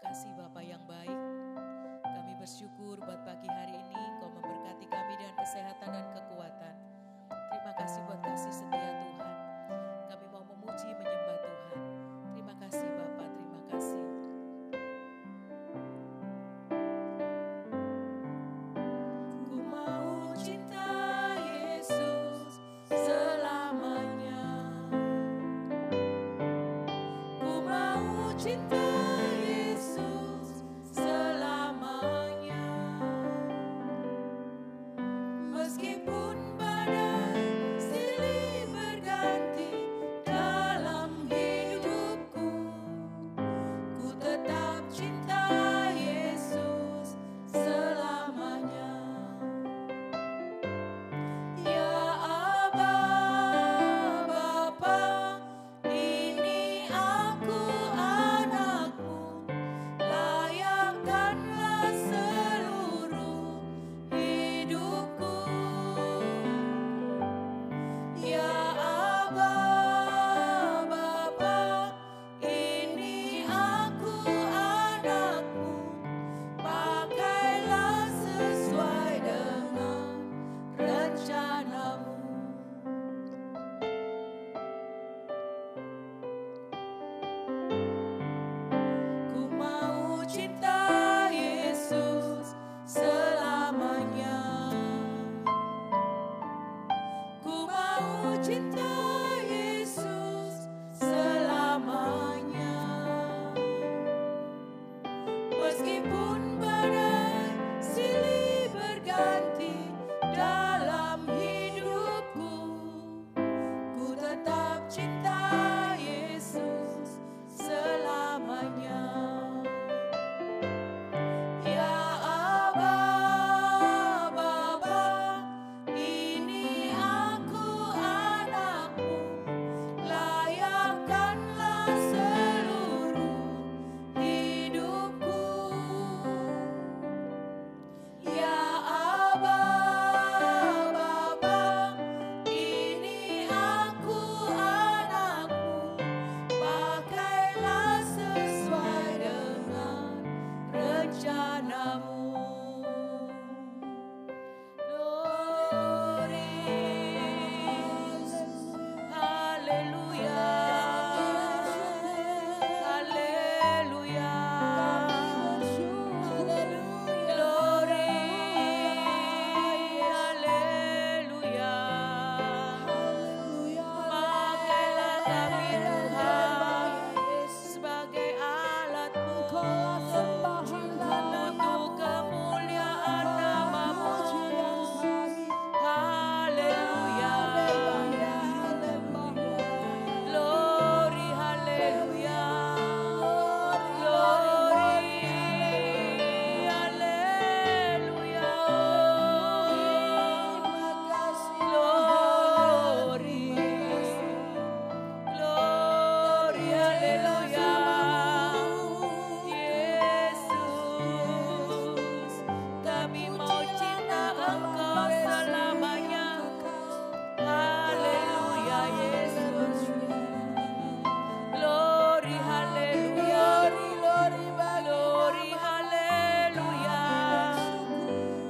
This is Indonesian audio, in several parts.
kasih Bapa yang baik. Kami bersyukur buat pagi hari ini Engkau memberkati kami dengan kesehatan dan kekuatan. Terima kasih buat kasih setia Tuhan. Kami mau memuji menyembah Tuhan. Terima kasih Bapa, terima kasih. Ku mau cinta Yesus selamanya. Ku mau cinta Yesus selamanya. Meskipun badai silih berganti dalam hidupku, ku tetap cinta Yesus selamanya. Ya Aba, Bapa, ini aku anakmu, layakkanlah seluruh hidupku. Ya Aba, Bapa, ini aku anakmu, pakailah sesuai dengan rencanamu. Ku mau cinta Yesus selamanya. Ku mau cinta Yesus selamanya. Meskipun badai silih berganti dalam hidupku, ku tetap cinta Yesus selamanya. Ya Aba, Bapa, ini aku anakmu, layakkanlah seluruh hidupku. Ya Aba, Bapa, ini aku anakmu, pakailah sesuai dengan rencanamu. Glory, haleluya, haleluya, glory, haleluya. Pakailah kami Tuhan sebagai alat-Mu untuk kemuliaan nama-Mu. Haleluya, glory, haleluya, glory, haleluya, glory, glory, haleluya. Yesus, kami mau cinta Engkau selamanya. Haleluya, Yesus. Glory, haleluya, glory, haleluya.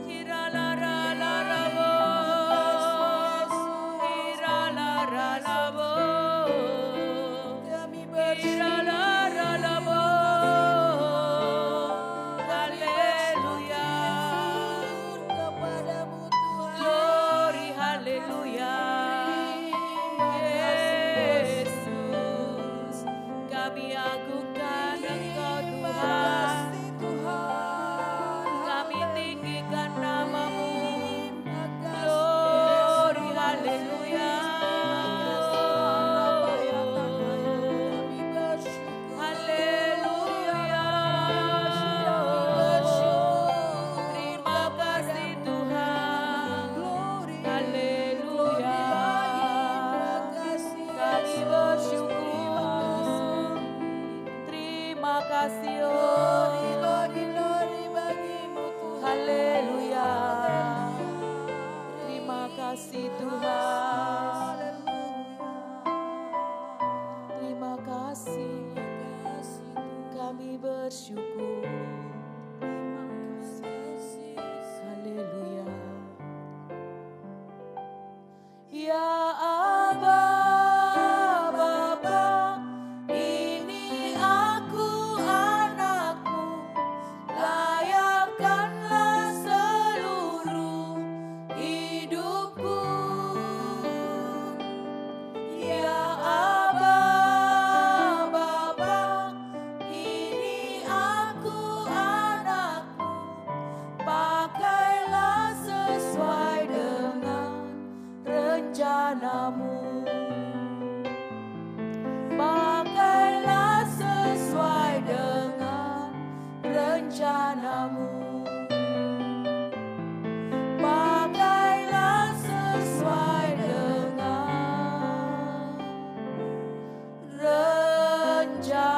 Kira-la-ra-la-ra-bo, kira-la-ra-la-bo, kira-la-ra-la-bo. Haleluya, glory, haleluya. Yesus, kami agungkan Engkau Tuhan, kami tinggikan nama-Mu. Glory, haleluya, haleluya. Terima kasih Tuhan, haleluya. Kami bersyukur, terima kasih haleluya. Terima kasih Tuhan, terima kasih. Kami bersyukur. Haleluya. Ya Aba, Bapa, ini aku anakmu, layakkanlah seluruh hidupku. Ya Aba, Bapa, ini aku anakmu, pakailah sesuai dengan rencanamu. Pakailah sesuai dengan rencanamu. Pakailah sesuai dengan rencanamu.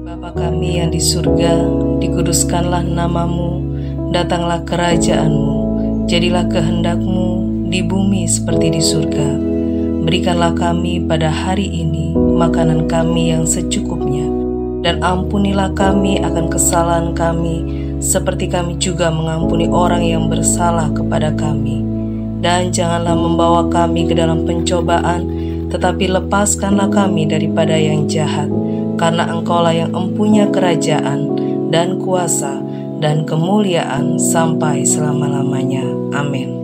Bapa kami yang di surga, dikuduskanlah namamu, datanglah kerajaanmu, jadilah kehendakmu di bumi seperti di surga. Berikanlah kami pada hari ini makanan kami yang secukupnya, dan ampunilah kami akan kesalahan kami, seperti kami juga mengampuni orang yang bersalah kepada kami. Dan janganlah membawa kami ke dalam pencobaan, tetapi lepaskanlah kami daripada yang jahat. Karena Engkaulah yang empunya kerajaan dan kuasa dan kemuliaan sampai selama-lamanya. Amin.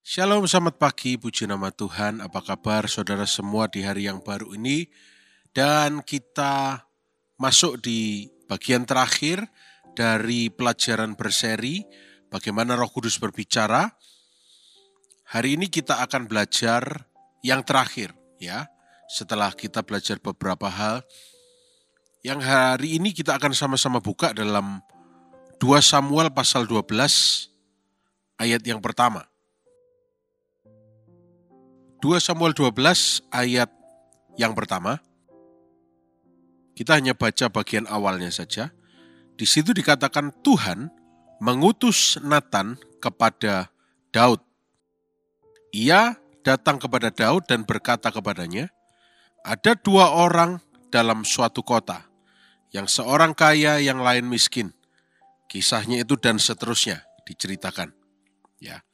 Shalom, selamat pagi, puji nama Tuhan. Apa kabar saudara semua di hari yang baru ini? Dan kita masuk di bagian terakhir dari pelajaran berseri bagaimana Roh Kudus berbicara. Hari ini kita akan belajar yang terakhir, ya. Setelah kita belajar beberapa hal, yang hari ini kita akan sama-sama buka dalam 2 Samuel pasal 12 ayat yang pertama. 2 Samuel 12 ayat yang pertama. Kita hanya baca bagian awalnya saja. Di situ dikatakan Tuhan mengutus Natan kepada Daud. Ia datang kepada Daud dan berkata kepadanya, ada 2 orang dalam suatu kota, yang seorang kaya, yang lain miskin. Kisahnya itu dan seterusnya diceritakan. Ya,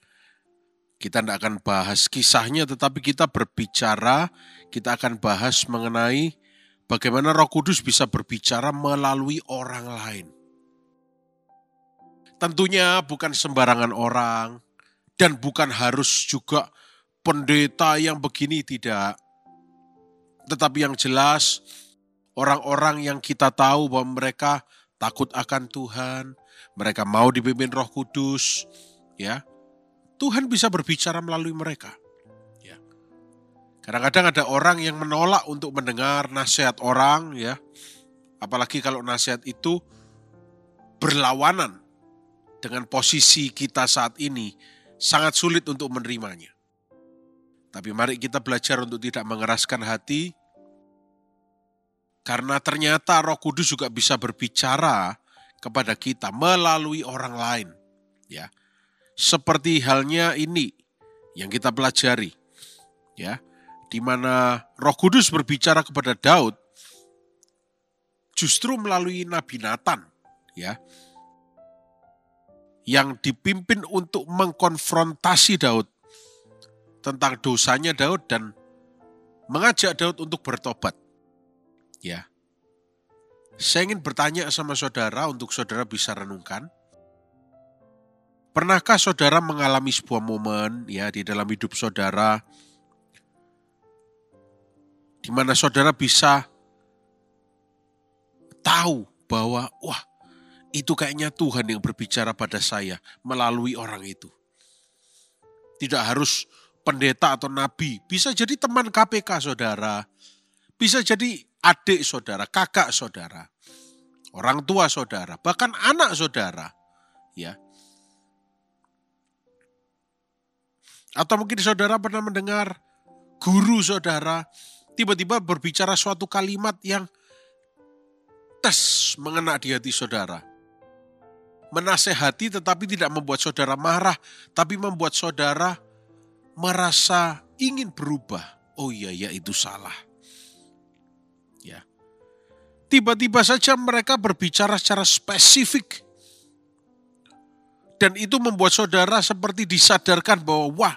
kita tidak akan bahas kisahnya, tetapi kita berbicara, kita akan bahas mengenai bagaimana Roh Kudus bisa berbicara melalui orang lain. Tentunya bukan sembarangan orang, dan bukan harus juga pendeta yang begini, tidak. Tetapi yang jelas, orang-orang yang kita tahu bahwa mereka takut akan Tuhan, mereka mau dipimpin Roh Kudus, ya. Tuhan bisa berbicara melalui mereka. Ya. Kadang-kadang ada orang yang menolak untuk mendengar nasihat orang, ya. Apalagi kalau nasihat itu berlawanan dengan posisi kita saat ini, sangat sulit untuk menerimanya. Tapi mari kita belajar untuk tidak mengeraskan hati, karena ternyata Roh Kudus juga bisa berbicara kepada kita melalui orang lain. Ya, seperti halnya ini yang kita pelajari, ya, di mana Roh Kudus berbicara kepada Daud justru melalui Nabi Natan, ya, yang dipimpin untuk mengkonfrontasi Daud tentang dosanya Daud dan mengajak Daud untuk bertobat. Ya, saya ingin bertanya sama saudara untuk saudara bisa renungkan. Pernahkah saudara mengalami sebuah momen, ya, di dalam hidup saudara di mana saudara bisa tahu bahwa wah, itu kayaknya Tuhan yang berbicara pada saya melalui orang itu. Tidak harus pendeta atau nabi, bisa jadi teman KPK saudara, bisa jadi adik saudara, kakak saudara, orang tua saudara, bahkan anak saudara, ya. Atau mungkin saudara pernah mendengar guru saudara tiba-tiba berbicara suatu kalimat yang tes mengena di hati saudara. Menasehati tetapi tidak membuat saudara marah, tapi membuat saudara merasa ingin berubah. Oh iya, ya itu salah. Ya. Tiba-tiba saja mereka berbicara secara spesifik. Dan itu membuat saudara seperti disadarkan bahwa wah,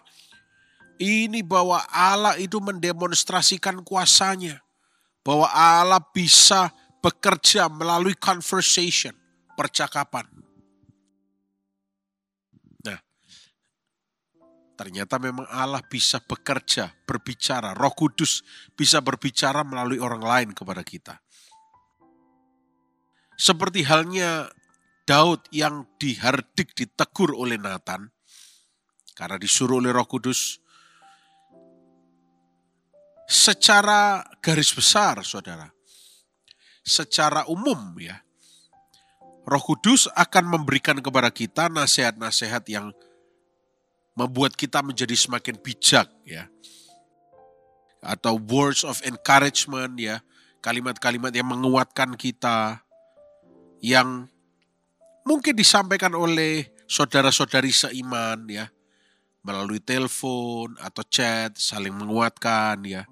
ini bahwa Allah itu mendemonstrasikan kuasanya. Bahwa Allah bisa bekerja melalui conversation, percakapan. Nah, ternyata memang Allah bisa bekerja, berbicara. Roh Kudus bisa berbicara melalui orang lain kepada kita. Seperti halnya Daud yang dihardik, ditegur oleh Nathan. Karena disuruh oleh Roh Kudus. Secara garis besar, saudara. Secara umum ya. Roh Kudus akan memberikan kepada kita nasihat-nasihat yang membuat kita menjadi semakin bijak ya. Atau words of encouragement ya. Kalimat-kalimat yang menguatkan kita. Yang mungkin disampaikan oleh saudara-saudari seiman ya. Melalui telepon atau chat saling menguatkan ya.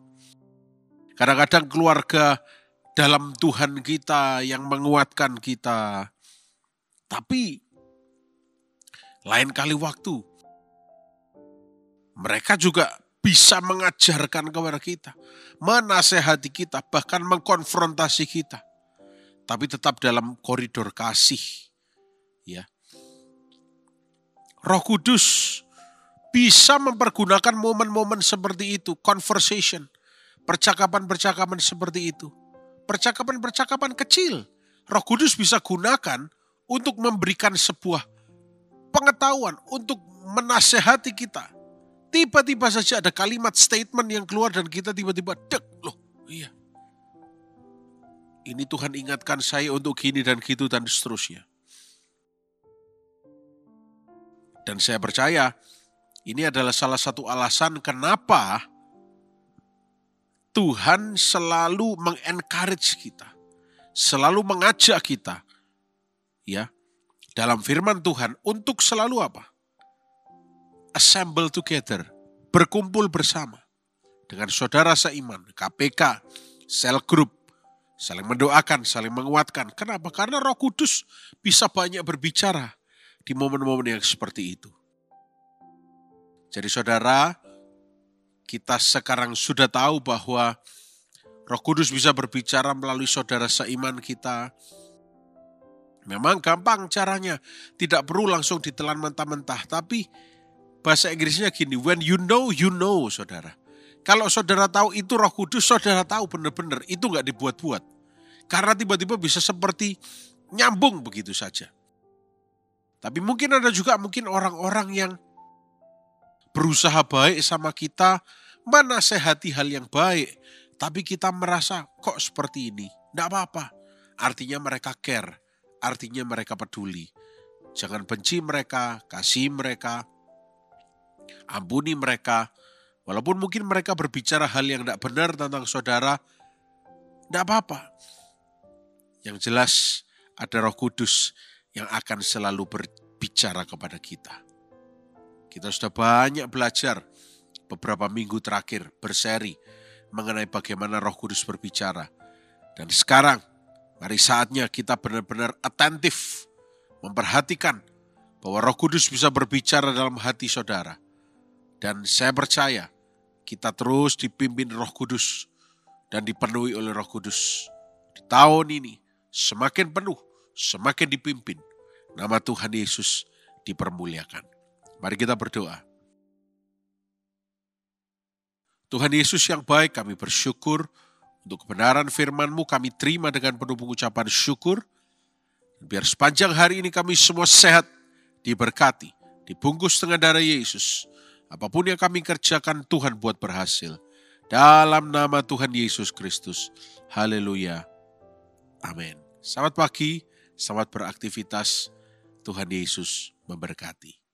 Kadang-kadang keluarga dalam Tuhan kita yang menguatkan kita. Tapi lain kali waktu mereka juga bisa mengajarkan kepada kita, menasehati kita, bahkan mengkonfrontasi kita. Tapi tetap dalam koridor kasih. Ya. Roh Kudus bisa mempergunakan momen-momen seperti itu, conversation, percakapan-percakapan seperti itu. Percakapan-percakapan kecil. Roh Kudus bisa gunakan untuk memberikan sebuah pengetahuan, untuk menasehati kita. Tiba-tiba saja ada kalimat statement yang keluar dan kita tiba-tiba dek, loh iya. Ini Tuhan ingatkan saya untuk gini dan gitu dan seterusnya. Dan saya percaya ini adalah salah satu alasan kenapa Tuhan selalu mengencourage kita, selalu mengajak kita, ya, dalam firman Tuhan untuk selalu apa? Assemble together, berkumpul bersama dengan saudara seiman, KPK, cell group, saling mendoakan, saling menguatkan. Kenapa? Karena Roh Kudus bisa banyak berbicara di momen-momen yang seperti itu. Jadi saudara, kita sekarang sudah tahu bahwa Roh Kudus bisa berbicara melalui saudara seiman kita. Memang gampang caranya, tidak perlu langsung ditelan mentah-mentah. Tapi bahasa Inggrisnya gini, when you know, saudara. Kalau saudara tahu itu Roh Kudus, saudara tahu benar-benar itu nggak dibuat-buat. Karena tiba-tiba bisa seperti nyambung begitu saja. Tapi mungkin ada juga orang-orang yang berusaha baik sama kita, menasehati hal yang baik, tapi kita merasa kok seperti ini. Tidak apa-apa, artinya mereka care, artinya mereka peduli. Jangan benci mereka, kasih mereka, ampuni mereka. Walaupun mungkin mereka berbicara hal yang tidak benar tentang saudara, tidak apa-apa. Yang jelas ada Roh Kudus yang akan selalu berbicara kepada kita. Kita sudah banyak belajar beberapa minggu terakhir berseri mengenai bagaimana Roh Kudus berbicara. Dan sekarang, mari saatnya kita benar-benar atentif, memperhatikan bahwa Roh Kudus bisa berbicara dalam hati saudara. Dan saya percaya kita terus dipimpin Roh Kudus dan dipenuhi oleh Roh Kudus. Di tahun ini semakin penuh, semakin dipimpin. Nama Tuhan Yesus dipermuliakan. Mari kita berdoa. Tuhan Yesus yang baik, kami bersyukur untuk kebenaran firman-Mu, kami terima dengan penuh pengucapan syukur. Biar sepanjang hari ini kami semua sehat, diberkati, dibungkus dengan darah Yesus. Apapun yang kami kerjakan, Tuhan buat berhasil. Dalam nama Tuhan Yesus Kristus. Haleluya. Amin. Selamat pagi, selamat beraktivitas. Tuhan Yesus memberkati.